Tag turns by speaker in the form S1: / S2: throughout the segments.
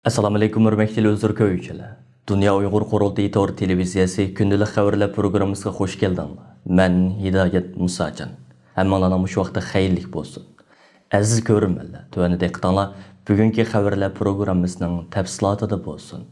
S1: Assalomu alaykum hurmatli ko'ruvchilar. Dunya Uyg'ur Qurultiyi tor televiziyasi kündəlik xəvərlər proqramımıza xoş gəldinglar. Mən Hidayət Musacan. Hammalarning shu vaqtda xayrlik bo'lsin. Aziz ko'ruvchilar, tövəndə diqqətinizlər bugünkü xəvərlər proqramımızın təfsilatında bo'lsin.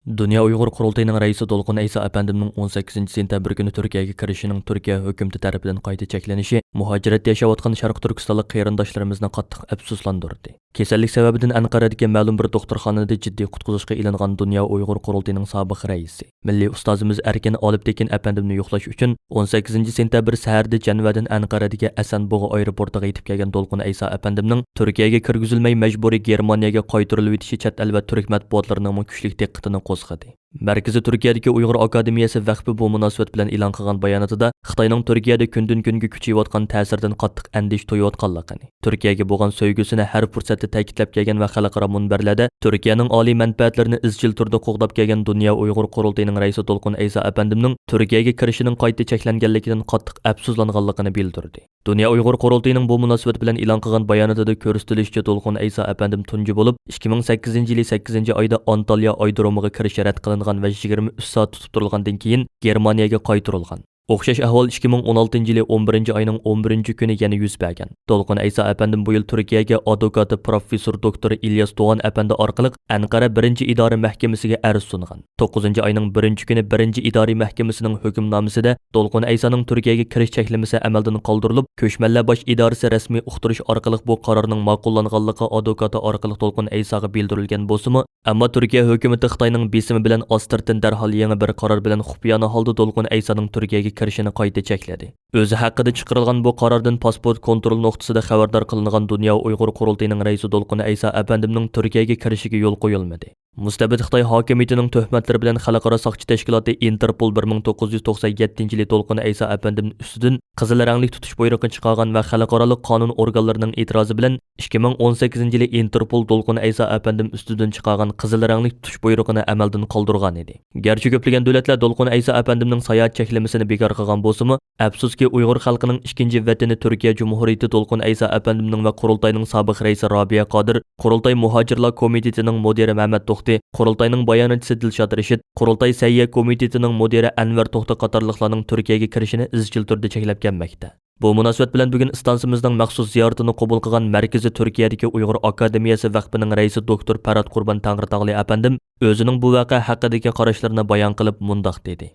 S1: Dunya Uyg'ur Qurultiyining raisi Dolqun Aysa apandimning 18 sentabr kuni Turkiyaga kirishining Turkiya hukumati tarafidan qayta cheklanishi muhojiratda yashayotgan Sharq Turkistonlik qarindoshlarimizni qattiq afsuslantirdi. Kasallik sababidan Anqaradagi ma'lum bir doktorxonada jiddiy qutqizishga ilingan Dunya Uyg'ur Qurultiyining sobiq raisi, milliy ustozimiz Erkin Olibtekin apandimni yo'qlash uchun 18 sentabr saharda Janvadan Anqaradagi Asanbog'o aeroportiga yetib kelgan Dolqun Aysa apandimning Turkiyaga kirgizilmay majburiy Germaniyaga qaytarilib o'tishi chet el va turk matbuotlarining kuchli diqqatini qo'zg'adi. Markaziy Turkiyadagi Uyg'ur akademiyasi vaqfi bu munosabat bilan e'lon qilgan bayonotida Xitoyning Turkiyada kundan-kunga kuchayotgan ta'siridan qattiq andish to'yayotganligini, Turkiyaga bo'lgan sevgisini har fursatda ta'kidlab kelgan va xalqaro munbarlarda Turkiyaning oliy manfaatlarini izchil turda qo'g'dab kelgan Dunya Uyg'ur Qurultiyining raisi Dolqun Aysa apandimning Turkiyaga kirishining qayta cheklanganligidan qattiq afsuslanganligini bildirdi. Dunya Uyg'ur Qurultiyining bu munosabat bilan e'lon qilgan bayonotida ko'rsatilishicha Dolqun Aysa apandim tunji bo'lib 2008-yili 8-oyda Antalya aerodromiga kirish rad qilingan va 23 soat tutib turilgandan keyin Germaniyaga qaytarilgan. O'xshash ahvol 2016-yili 11-oyning 11-kuni yana yuz bergan. Dolqun Aysa apandim bu yil Turkiyaga advokati professor doktor İlyas Doğan apandi orqali Anqara 1-idora mahkamasiga arz sungan. 9-oyning 1-kuni 1-idora mahkamasining hukmnomasida Dolqun Aysaning Turkiyaga kirish cheklamasi amaldan qoldirilib, Ko'chmanlar bosh idorasi rasmiy uqtirish orqali bu qarorning ma'qullanganligi advokati orqali Dolqun Aysaga bildirilgan bo'lsa-mu, ammo Turkiya hukumati Xitoyning besimi bilan ostirtin darhol yangi bir qaror bilan xufiyona holda Dolqun Aysaning Turkiyaga kirishini qayta chekladi. O'zi haqida chiqarilgan bu qarordan pasport kontrol nuqtasida xabardor qilingan Dunya Uyg'ur Qurultiyining raisi Dolqun Aysa apandimning Turkiyaga kirishiga yo'l qo'yilmadi. Mustabid Xitoy hokimiyatining tuhmatlari bilan xalqaro soqchi tashkiloti Interpol 1997-yili Dolqun Aysa apandimning ustidan qizil rangli tutish buyrug'i chiqargan va xalqaro qonun organlarining e'tirozi bilan 2018-yili Interpol Dolqun Aysa apandim ustidan chiqargan qizil rangli tutish buyrug'ini amaldan qoldirgan edi. Garchi ko'plagan davlatlar Dolqun Aysa apandimning sayohat cheklamasini bekor qilgan bo'lsa-mu, afsuski Uyg'ur xalqining ikkinchi vatani Turkiya Jumhuriyati Dolqun Aysa apandimning va Qurultayning sobiq raisi Robiya Qodir, Qurultay muhojirlar komitetining mudiri Mehmet To'xti, Qurultayning bayonotchisi Dilshod Rashid, Qurultay sayya komitetining mudiri Anvar To'xti qatorliqlarning Turkiyaga kirishini izchil turda cheklab kelmoqda. Bu munosabat bilan bugun istansimizning maxsus ziyoratini qabul qilgan Markaziy Turkiyadagi Uyg'ur akademiyasi vaqfining raisi doktor Parat Qurban Tangritog'li apandim o'zining bu voqea haqidagi qarashlarini bayon qilib mundoq dedi.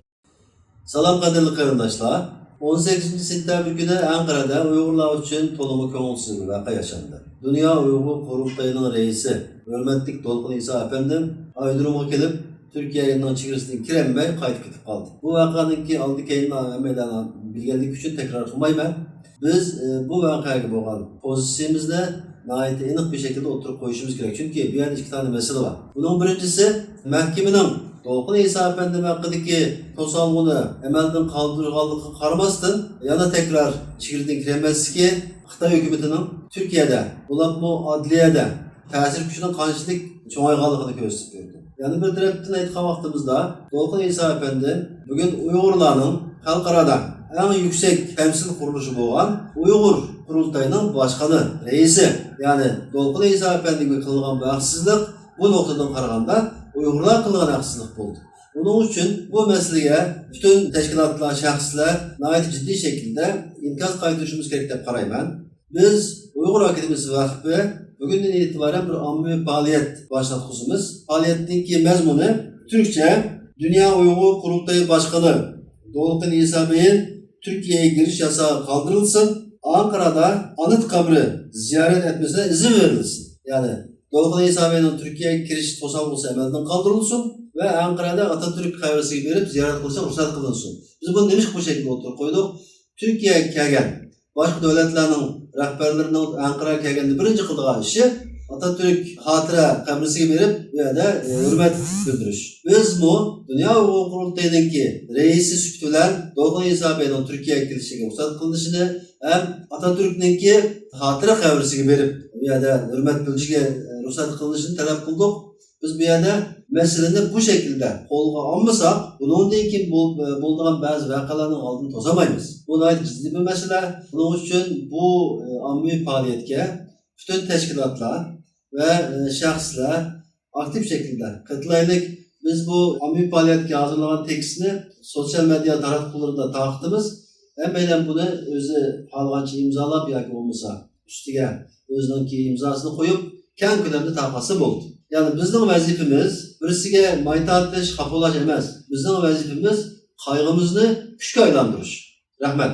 S2: Salam qadrli qarindoshlar. 18 sentabr kuni Anqarada Uyg'urlar uchun to'liq ko'ngilsiz bir voqea yashandi. Dunya Uyg'ur Qurultiyining raisi hurmatli Dolqun Aysa apandim aerodromga kelib Turkiyaning chegarasidan kirmay qaytib ketib qoldi. Bu voqeaninki oldi keyin amaldan bilganlik uchun takror qilmayman. Biz bu voqeaga bo'lgan pozitsiyamizni nihoyat aniq bir shaklda o'tirib qo'yishimiz kerak. Chunki bu yerda ikki tane masala bor. Buning birinchisi mahkamaning Dolqun Aysa apandim haqidagi to'solg'uni amaldan qoldirganligiga qaramasdan yana takror chegaradan kirmasligi Xitoy hukumatining Turkiyada, ularning adliyada ta'sir kuchining qanchalik cho'ng'ayganligini ko'rsatib berdi. Yani bir tarafdan aytgan vaqtimizda Dolqun Aysa apandi bugun Uyg'urlarning xalqarada eng yuksak temsil qurilishi bo'lgan Uyg'ur Qurultiyining boshqoni, raisi, ya'ni Dolqun Aysa apandiga qilgan baxtsizlik bu nuqtadan qaraganda Uyg'urlar qilgan haqsizlik bo'ldi. Buning uchun bu masalaga bütün tashkilotlar, shaxslar nihoyat jiddiy shaklda inkas qaytarishimiz kerak deb qarayman. Biz Uyg'ur akademiyasi vaqfi bugünden itibaren bir ommaviy faoliyat başlatmışız. Faoliyatdagi mazmuni Türkçe Dunya Uyg'ur Qurultiyi boshqoni Dolqun Aysa Bey'in Türkiye'ye giriş yasağı kaldırılsın. Ankara'da anıt kabri ziyaret etmesine izin verilsin. Yani Dolqun Aysa Bey'in Türkiye'ye giriş to'solg'isi amaldan qoldirilsin ve Ankara'da Atatürk xewerleriga berib ziyaret qilsa ruxsat qilinsin. Biz bunu demiş bu şekilde oturup koyduk. Türkiye'ye kelgan başka devletlerinin rahbarlarının Ankara'ya kelganda birinci qilgan ishi Atatürk xotira qabrisiga berib bu yerda hurmat bildirish. Biz bu Dunya Uyg'ur Qurultiyiningki raisi sifatida bilan Dolqun Aysa Bey'ning Turkiyaga kirishiga ruxsat qilinishini ham Atatürkningki xotira qabrisiga berib bu yerda hurmat bildirishga ruxsat qilinishini talab qildik. Biz bu yerda masalani bu şekilde qo'lga olmasak, bundan keyin bo'lgan ba'zi voqealarning oldini to'samaymiz. Bu ciddi bir masala. Bunun uchun bu ommaviy faoliyatga bütün teşkilatlar ve şahslar aktif şekilde katılaylık. Biz bu amir faaliyetki hazırlanan tekstini sosyal medya taratqularında taqtimiz. Hemen bunu özü halganca imzalab yoki bo'lmasa ustiga o'zining imzosini qo'yib, keng ko'lamda tarqasa bo'ldi. Yani bizning vazifamiz birisiga mayta atish, xafolash emas. Bizning vazifamiz qayg'imizni kuchga aylantirish. Rahmat.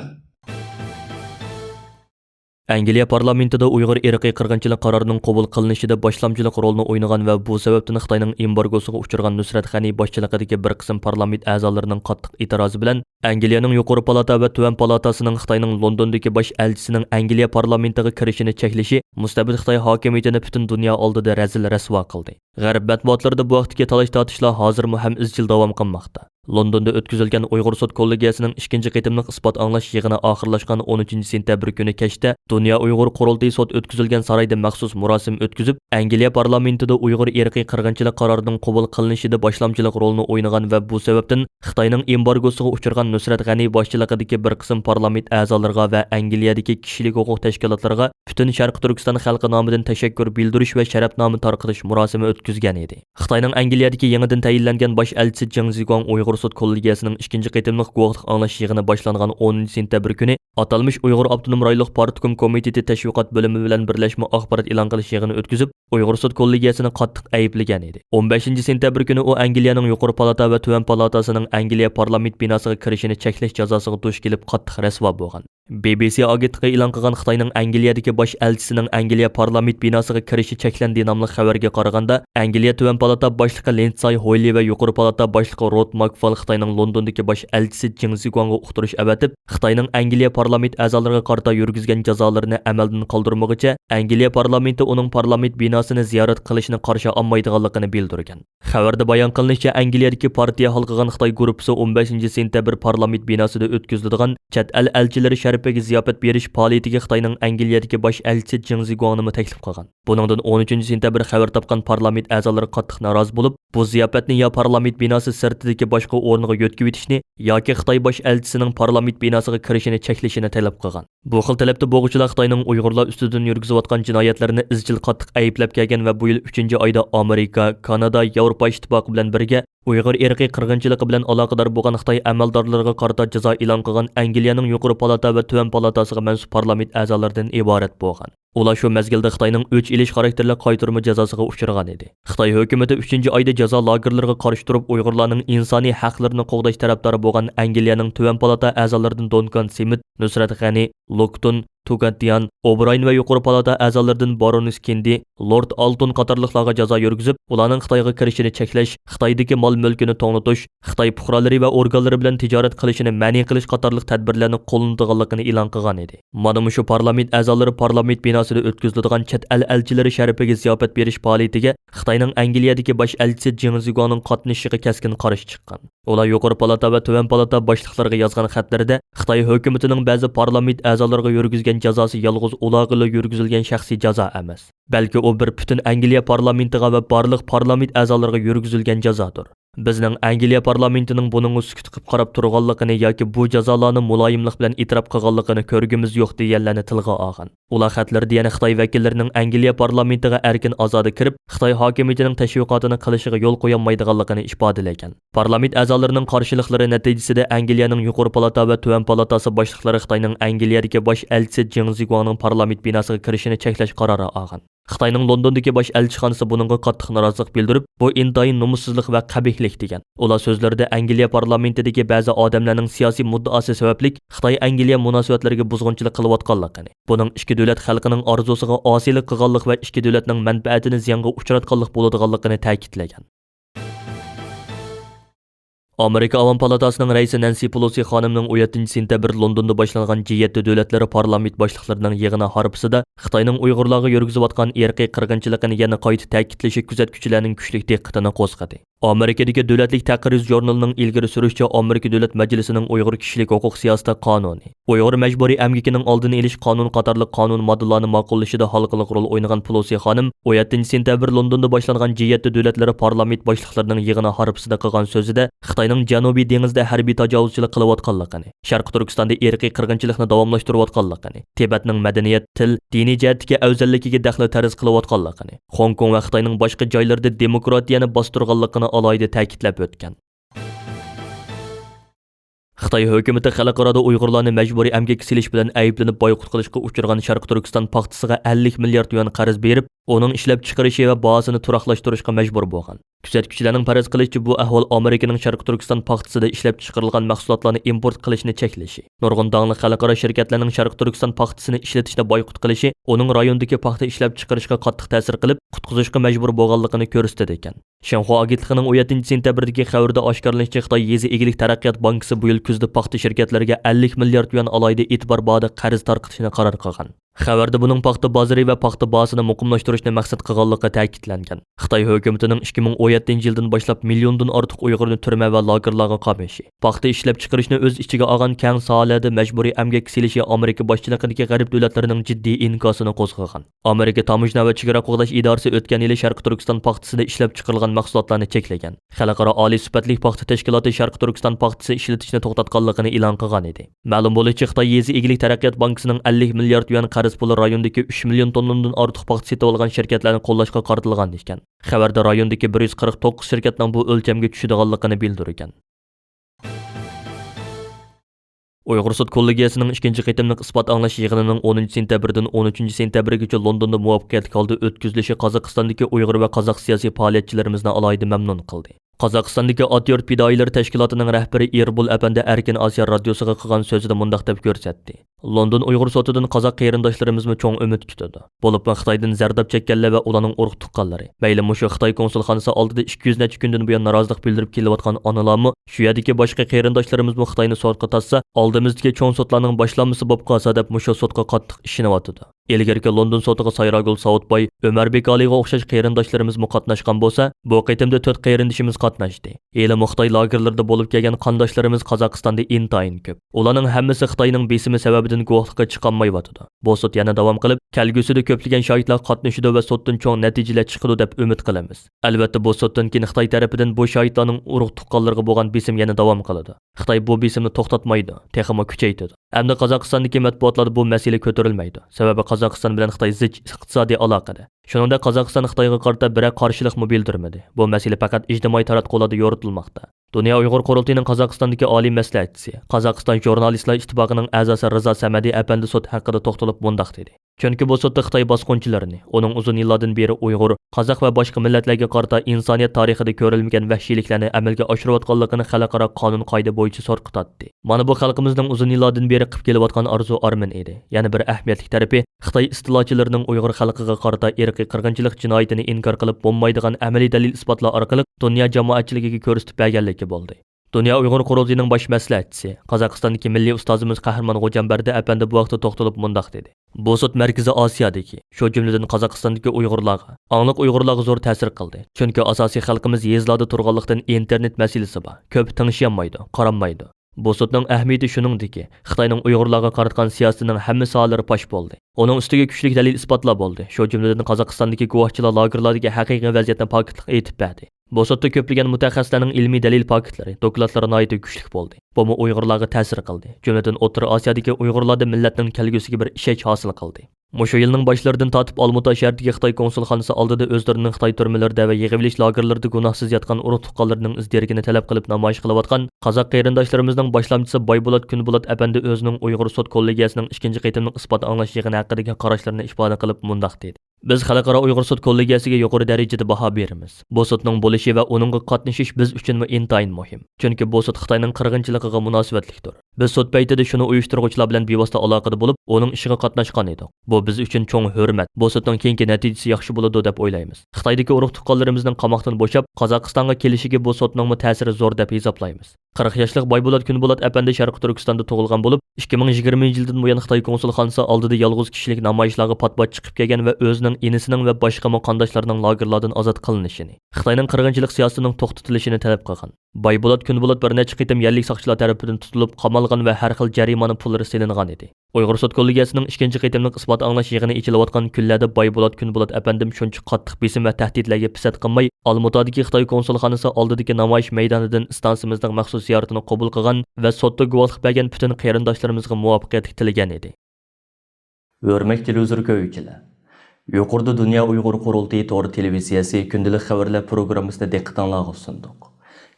S1: Angliya parlamentida Uyg'ur irqiy qirg'inchilik qarorining qabul qilinishida boshlamchilik rolini o'ynagan va bu sababdan Xitoyning embargosiga uchragan Nusrat G'ani boshchiligidagi bir qism parlament a'zolarining qattiq e'tirozi bilan Angliyaning yuqori palata va tuvan palatasining Xitoyning Londondagi bosh elchisining Angliya parlamentiga kirishini cheklashi mustabid Xitoy hokimiyatini butun dunyo oldida razil rasvo qildi. G'arb matbuotlarida bu vaqtdagi talash-tortishlar hozirmi ham izchil davom qilmoqda. Londonda o'tkazilgan Uyg'ur sud kollegiyasining ikkinchi qitimliq isbot anglash yig'ini oxirlashgan 13-sentabr kuni kechda Dunya Uyg'ur Qurultiyi sud o'tkazilgan saroyda maxsus murosim o'tkazib, Angliya parlamentida Uyg'ur irqiy qirg'inchilik qarorining qabul qilinishida boshlamchilik rolini o'ynagan va bu sababdan Xitoyning embargosiga uchragan Nusrat G'ani boshchiligidagi bir qism parlament a'zolariga va Angliyadagi kishilik huquq tashkilotlariga butun Sharq Turkiston xalqi nomidan tashakkur bildirish va sharafnoma tarqatish murosimi o'tkazgan edi. Xitoyning Angliyadagi yangidan tayinlangan bosh elchisi Jing Zigong Uyg'ur sud kollegiyasining ikkinchi qitimliq guvohlik anglash yig'ini boshlangan 10-sentabr kuni atalmış Uyghur Abdunum Raylık Partikum Komiteti Təşviqat Bölümü bilan birləşmə axbarat elan qilish yig'ini o'tkazib, Uyg'ur sud kollegiyasini qattiq ayiblagan edi. 15-sentabr kuni u Angliyaning yuqori palata va tuvan palatasining Angliya parlament binosiga kirishini cheklash jazosiga duch kelib qattiq rasvo bo'lgan. BBC agentligi e'lon qilgan Xitoyning Angliyadagi bosh elchisining Angliya parlament binosiga kirishi cheklandi nomli xabarga qaraganda, Angliya tuvan palata boshlig'i Lindsay Hoyle va yuqori palata boshlig'i Rod Macfall Xitoyning Londondagi bosh elchisi Jing Zigongga uqtirish avatib, Xitoyning Angliya parlament a'zolariga qarata yurgizgan jazolarini amaldan qoldirmoqcha, Angliya parlamenti uning parlament binosini ziyorat qilishni qarshi olmaydiganligini bildirgan. Xabarda bayon qilinishicha, Angliyadagi partiya halqagan Xitoy guruhi 15-sentabr parlament binosida o'tkaziladigan chet el elchilari sharafiga ziyofat berish faoliyatiga Xitoyning Angliyadagi bosh elchisi Jing Zigongni taklif qilgan. Buningdan 13-sentabr xabar topgan parlament a'zolari qattiq norozi bo'lib, bu ziyofatni yo parlament binosi sirtidagi boshqa o'rniga yo'tkib etishni yoki Xitoy bosh elchisining parlament binosiga kirishini cheklashini talab qilgan. Bu xil talabda bo'g'uvchilar Xitoyning Uyg'urlar ustidan yurgizayotgan jinoyatlarni izchil qattiq ayblab kelgan va bu yil 3-oyda Amerika, Kanada, Yevropa ittifoqi bilan birga Uyg'ur irqiy qirg'inchiligi bilan aloqador bo'lgan Xitoy amaldorlariga qarata jazo e'lon qilgan Angliyaning yuqori palata va tuvan palatasiga mansub parlament a'zolaridan iborat bo'lgan. Ular shu mezgilda Xitoyning o'ch ilish xarakterli qaytarma jazosiga uchragan edi. Xitoy hukumatı 3-oyda jazo lagerlariga qarshi turib Uyg'urlarning insoniy haqlarini qo'g'dash tarafdori bo'lgan Angliyaning tuvan palata a'zolaridan Duncan Smith, Nusrat G'ani, Lukton, Tugantian, O'Brien va yuqori palata a'zolaridan Baroness Kendi, Lord Alton qatorliqlarga jazo yurgizib, ularning Xitoyga kirishini cheklash, Xitoydagi mol-mulkini to'g'natish, Xitoy fuqarolari va organlari bilan tijorat qilishini ma'ni qilish qatorliq tadbirlarni qo'llanadiganligini e'lon qilgan edi. Mana shu parlament a'zolari parlament binosida o'tkaziladigan chet el elchilari sharafiga ziyofat berish faoliyatiga Xitoyning Angliyadagi bosh elchisi Jing Zigongning qatnashishiga keskin qarshi chiqqan. Ular yuqori palata va tuvan palata boshliqlariga yozgan xatlarida Xitoy hukumatining ba'zi parlament a'zolariga yurgizgan jazosi yolg'iz ularga yurgizilgan shaxsiy jazo emas, balki u bir butun Angliya parlamentiga va barliq parlament a'zolariga yurgizilgan jazodir. Bizning Angliya parlamentining buning sukut qilib qarab turganligini yoki bu jazolarni muloyimlik bilan e'tirof qilganligini ko'rgimiz yo'q deganlarni tilga olgan. Ular xatlarda yana Xitoy vakillarining Angliya parlamentiga erkin ozoda kirib, Xitoy hokimiyatining tashviqotini qilishiga yo'l qo'yolmaydiganligini ifodalagan. Parlament a'zolarining qarshiliklari natijasida Angliyaning yuqori palata va tuvan palatasi boshliqlari Xitoyning Angliyadagi bosh elchisi Jing Zigongning parlament binosiga kirishini cheklash qarori olgan. Xitoyning Londondagi bosh elchixonasi buningga qattiq norozilik bildirib, bu intayin nomussizlik va qabihlik degan. Ular so'zlarida Angliya parlamentidagi ba'zi odamlarning siyosiy muddaosi sababli Xitoy Angliya munosabatlariga buzg'unchilik qilayotganligini, buning ikki davlat xalqining orzusiga osiylik qilganlik va ikki davlatning manfaatini ziyonga uchratganlik bo'ladiganligini ta'kidlagan. Amerika Avam Palatasining raisi Nancy Pelosi xonimning 17-sentabr Londonda boshlangan G7 davlatlari parlament boshliqlarining yig'ini harpisida Xitoyning Uyg'urlarga yurgizayotgan irqiy qirg'inchiligini yana qayta ta'kidlashi kuzatuvchilarning kuchli diqqatini qo'zg'adi. Amerikadagi Davlatlik taqrir jurnalining ilgari surishicha Amerika Davlat Majlisining Uyg'ur kishilik huquq siyosati qonuni, Uyg'ur majburiy amgikining oldini olish qonun qatorliq qonun modellarini ma'qullashida halqalik rol o'ynagan Pelosi xonim 17-sentabr Londonda boshlangan G7 davlatlari parlament boshliqlarining yig'ini harfsida qilgan so'zida Xitoyning Janubiy dengizda harbiy tajovuzchilik qilayotganligini, Sharq Turkistonda irqiy qirg'inchilikni davomlashtirayotganligini, Tibetning madaniyat, til, diniy jihatdagi afzalligiga daxli tarz qilayotganligini, Hong Kong va Xitoyning boshqa joylarida demokratiyani bostirganligini alayda ta'kidlab o'tgan. Xitoy hukumati xalqaro Uyg'urlarni majburiy amgakka silish bilan ayblanib boyqut qilishga uchragan Sharq Turkiston paxtasiga 50 milliard yuan qarz berib, uning ishlab chiqarishi va bahosini turaqlashtirishga majbur bo'lgan. Kuzatuvchilarning faraz qilishicha bu ahvol Amerikaning Sharq Turkiston paxtasida ishlab chiqarilgan mahsulotlarni import qilishni cheklashi, nurg'un dongli xalqaro shirkatlarning Sharq Turkiston paxtasini ishlatishda boyqut qilishi, uning rayondagi paxta ishlab chiqarishga qattiq ta'sir qilib, qutqizishga majbur bo'lganligini ko'rsatdi ekan. Shanxua agentligining 17-sentabrдagi xabarida oshkorlanishicha Xitoy Yezi Egilik taraqqiyot bankasi bu yil kuzda paxta shirkatlariga 50 milliard yuan alayda e'tibor bog'ida qarz tarqatishni qaror qilgan. Xabarda buning paxta bozori va paxta bahosini muqimlashtirishni maqsad qilganligi ta'kidlangan. Xitoy hukumatining 2017-yildan boshlab milliondan ortiq Uyg'urni turma va lagerlarga qamishi, paxta ishlab chiqarishni o'z ichiga olgan keng sohalarda majburiy amgakka silishi Amerika boshchiligidagi g'arb davlatlarining jiddiy inkosini qo'zg'agan. Amerika Tamojna va chegara qo'g'dash idorasi o'tgan yili Sharq Turkiston paxtasida ishlab chiqarilgan mahsulotlarni cheklagan. Xalqaro oliy sifatli paxta tashkiloti Sharq Turkiston paxtasi ishlatishni to'xtatganligini e'lon qilgan edi. Ma'lum bo'lishicha, Xitoy Yezi Egilik taraqqiyot bankasining 50 milliard yuan qarz puli rayondagi 3 million tonnadan ortiq paxta sotib olgan shirkatlarni qo'llashga qaratilgan ekan. Xabarda rayondagi 149 shirkatning bu o'lchamga tushadiganligini bildirgan. Uyg'ur sud kollegiyasining 2-qitimliq isbot anglash yig'inining 10-sentabrdan 13-sentabrgacha Londonda muvaffaqiyatli holda o'tkazilishi Qozog'istondagi Uyg'ur va qozoq siyosiy faoliyatchilarimizni alayda mamnun qildi. Qozog'istondagi Otyor Pidoyilar tashkilotining rahbari Erbul apandi Erkin Osiyo radiosiga qilgan so'zida mundaq deb ko'rsatdi. London Uyg'ur sotidan qozoq qarindoshlarimizni cho'ng umid kutadi. Bo'lib Xitoydan zardab chekkanlar va ularning urug' tuqqanlari. Mayli mushu Xitoy konsulxonasi oldida 200 necha kundan buyon norozilik bildirib kelayotgan onalarmi, shu yerdagi boshqa qarindoshlarimiz bu Xitoyni sotga tassa, oldimizdagi cho'ng sotlarning boshlanmasi bo'lib qolsa deb mushu sotga qattiq ishinyotdi. Ilgariki London sotiga Sayragul Savutboy, Ömerbek Aliga o'xshash qarindoshlarimiz qatnashgan bo'lsa, bu qitimda 4 qarindishimiz qatnashdi. Elim Xitoy lagerlarida bo'lib kelgan qondoshlarimiz Qozog'istonda intayin ko'p. Ularning hammasi Xitoyning besimi sababidan guvohlikka chiqolmayotdi. Bu sud yana davom qilib, kelgusida ko'plagan shohidlar qatnashidi va suddan cho'ng natijalar chiqadi deb umid qilamiz. Albatta bu suddan keyin Xitoy tarafidan bu shohidlarning urug' tuqqanlariga bo'lgan besim yana davom qiladi. Xitoy bu besimni to'xtatmaydi, texmo kuchaytiradi. Endi Qozog'istondagi matbuotlarda bu masala ko'tarilmaydi. Sababi Qozog'iston bilan Xitoy zich iqtisodiy aloqada. Shuningdek Qozog'iston Xitoyga qarata biror qarshilikmi bildirmadi. Bu masala faqat ijtimoiy taratqularda yoritilmoqda. Dunya Uyg'ur Qurultiyining Qozog'istondagi oliy maslahatchisi, Qozog'iston jurnalistlar ittifoqining a'zosi Rizo Samadi apandi sud haqida to'xtalib mundaq dedi. Chunki bu sudda Xitoy bosqinchilarini, uning uzun yillardan beri Uyg'ur, qozoq va boshqa millatlarga qarata insoniyat tarixida ko'rilmagan vahshiyliklarni amalga oshirayotganligini xalqaro qonun qoida bo'yicha so'rqi tortdi. Mana bu xalqimizning uzun yillardan beri qilib kelayotgan orzu arman edi. Yana bir ahamiyatli tarafi Xitoy istilojilarining Uyg'ur xalqiga qarata irqiy qirg'inchilik jinoyatini inkor qilib bo'lmaydigan amaliy dalil isbotlar orqali dunyo jamoatchiligiga ko'rsatib berganligi bo'ldi. Dunya Uyg'ur Qurultiyining bosh maslahatchisi, Qozog'istondagi milliy ustozimiz Qahramon G'o'janbardi apandi bu vaqtda to'xtalib mundaq dedi. Bu sud Markaziy Osiyodagi, shu jumladan Qozog'istondagi Uyg'urlarga, angliq Uyg'urlarga zo'r ta'sir qildi. Chunki asosiy xalqimiz yezlarda turganlikdan internet masalasi bor. Ko'p tingishmaydi, qaranmaydi. Bu sudning ahamiyati shuningdiki, Xitoyning Uyg'urlarga qaratgan siyosatining hamma sohalari fosh bo'ldi. Uning ustiga kuchli dalil isbotlar bo'ldi. Shu jumladan Qozog'istondagi guvohchilar lagerlaridagi haqiqiy vaziyatni pokitlik aytib berdi. Bu sudda ko'plagan mutaxassislarning ilmiy dalil paketlari, dokladlari nihoyatda kuchli bo'ldi. Bu Uyg'urlarga ta'sir qildi. Jumladan O'rta Osiyodagi Uyg'urlarda millatning kelgusiga bir ishonch hosil qildi. Mushu yilning boshlaridan tortib Olmuta shahridagi Xitoy konsulxonasi oldida o'zlarining Xitoy turmalarida va yig'ilish lagerlarida gunohsiz yotgan urug' tuqqanlarning izdirigini talab qilib namoyish qilayotgan qozoq qarindoshlarimizning boshlamchisi Baybulat Kunbulat apandi o'zining Uyg'ur sud kollegiyasining 2-qitimliq isbot anglash yig'ini haqidagi qarashlarini ifoda qilib mundaq dedi. Biz xalqaro Uyg'ur sud kollegiyasiga yuqori darajada baho beramiz. Bu sudning bo'lishi va uningga qatnashish biz uchun intayin muhim. Chunki bu sud Xitoyning qirg'inchiligiga munosabatlikdir. Biz sud paytida shuni uyushtiruvchilar bilan bevosita aloqada bo'lib, uning ishiga qatnashgan edik. Bu biz uchun cho'ng hurmat. Bu sudning keyingi natijasi yaxshi bo'ladi deb o'ylaymiz. Xitoydagi urug' tuqqanlarimizning qamoqdan bo'shab, Qozog'istonga kelishiga bu sudning ta'siri zo'r deb hisoblaymiz. 40 yoshlik Baybulat Kunbulat apandi Sharqi Turkistonda tug'ilgan bo'lib, 2020-yildan buyon Xitoy konsulxonasi oldida yolg'iz kishilik namoyishlarga patbat chiqib kelgan va o'zining inisining va boshqa qondoshlarning lagerlardan ozod qilinishini, Xitoyning qirg'inchilik siyosatining to'xtatilishini talab qilgan. Baybulat Kunbulat bir necha qitim yerlik soqchilar tomonidan tutilib, qamalgan va har xil jarimani pullari silingan edi. Uyg'ur sud kollegiyasining ikkinchi qitimlik isbot anglash yig'ini ichilayotgan kunlarda Baybulat Kunbulat apandim shuncha qattiq besim va tahdidlarga pisat qilmay, Olmaotadagi Xitoy konsulxonasi oldidagi namoyish maydonidan stansimizning maxsus ziyoratini qabul qilgan va sudda guvohlik bergan butun qarindoshlarimizga muvaffaqiyat tilagan edi. Hurmatli televizor ko'ruvchilar, yuqorida Dunya Uyg'ur Qurultiyi to'g'ri televiziyasi kundalik xabarlar programmasida diqqatingizga sundiq.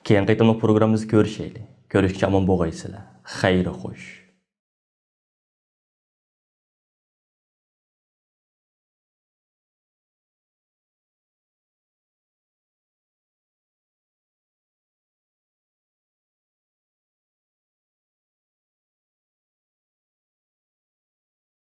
S1: Keyingi qitimlik programmamizni ko'rishaylik. Ko'rishga omon bo'lgaysizlar. Xayr xo'sh.